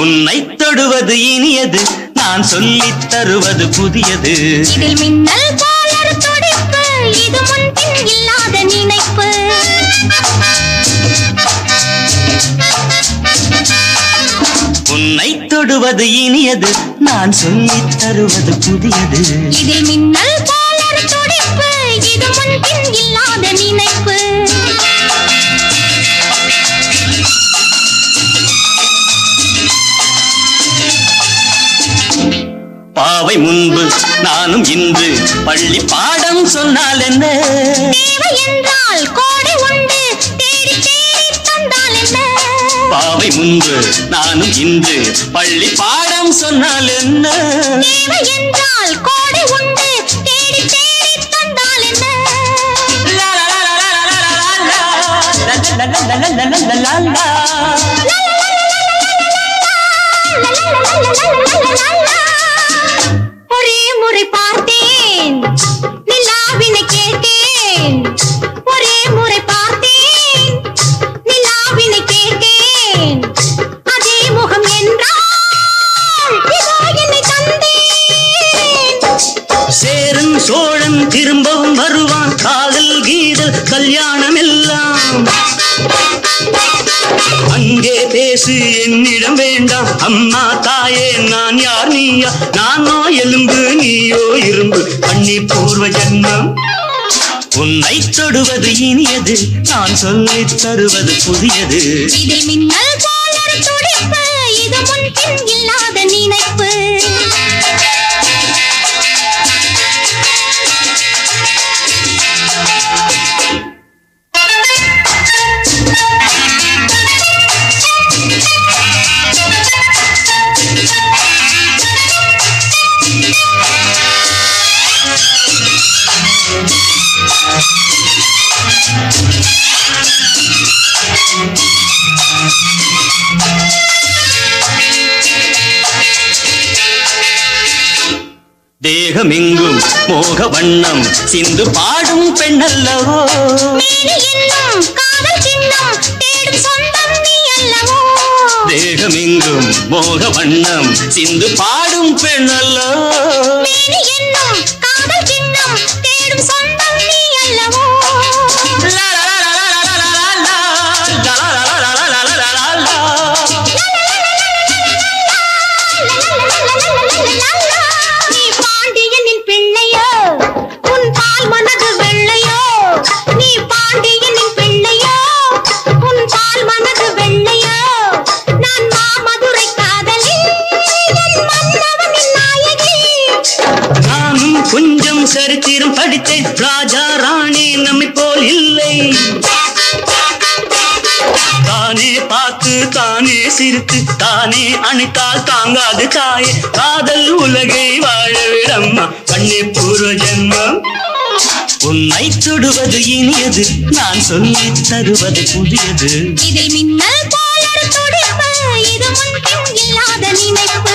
உன்னை தொடுவது இனியது, நான் சொல்லித் தருவது புதியது. இதில் மின்னல் போலொரு துடிப்பு, இது முன்பின் இல்லாத நினைப்பு. உன்னை தொடுவது இனியது, நான் சொல்லித் தருவது புதியது. இதில் மின்னல் போலொரு துடிப்பு, இது முன்பின் இல்லாத நினைப்பு. பாவை முன்பு நானும் இன்று பள்ளி பாடம் சொன்னால் என்ன? தேவை என்றால் கோடை உண்டு, தேடி தேடி தந்தால் என்ன? பாவை முன்பு நானும் இன்று பள்ளி பாடம் சொன்னால் என்ன? தேவை என்றால் கோடை உண்டு, தேடி தேடி தந்தால் என்ன? ஒரே முறை பார்த்தேன், நிலாவினை கேட்டேன். ஒரே முறை பார்த்தேன், நிலாவினை கேட்டேன். அதே முகம் என்றால் இதோ என்னை தந்தேன். சேரன் சோழன் திரும்பவும் வருவான், காதல் கீதல் கல்யாணம் எல்லாம் அங்கே பேசு, என்னிடம் வேண்டாம். அம்மா தாயே நான் யார் நீயா? நானோ எலும்பு நீயோ இரும்பு, கண்ணி பூர்வ ஜன்மம். உன்னை தொடுவது இனியது, நான் சொல்லித் தருவது புதியது. இதில் மின்னல் போலொரு துடிப்பு, இது முன்பின் இல்லாத நினைப்பு. தேகமெங்கும் மோக வண்ணம் சிந்து பாடும் பெண்ணல்லவோ? என்னும் காதல் சின்னம் தேடும் சொந்தம் நீ அல்லவோ? தேகமெங்கும் மோக வண்ணம் சிந்து பாடும் பெண்ணல்லவோ? என்னும் காதல் சின்னம் தேடும் சொந்தம் நீ அல்லவோ? நீ பாண்டியனின் பிள்ளையோ, உன் பால் மனது வெள்ளையோ? நீ பாண்டியனின் பிள்ளையோ, உன் பால் மனது வெள்ளையோ? நான் மாமதுரை காதலில் என் மன்னவனின் நாயகி. நானும் கொஞ்சம் சரித்திரம் படித்தேன், ராஜா ராணி நம்மை போல் இல்லை. தானே பார்த்து தானே சிரித்து தானே அணைத்தால் தாங்காது தாயே, காதல் உலகை வாழவிடம்மா, கண்ணே பூர்வ ஜன்மம். உன்னை தொடுவது இனியது, நான் சொல்லித் தருவது புதியது. இதில் மின்னல் போலொரு துடிப்பு, இது முன்பின் இல்லாத நினைப்பு.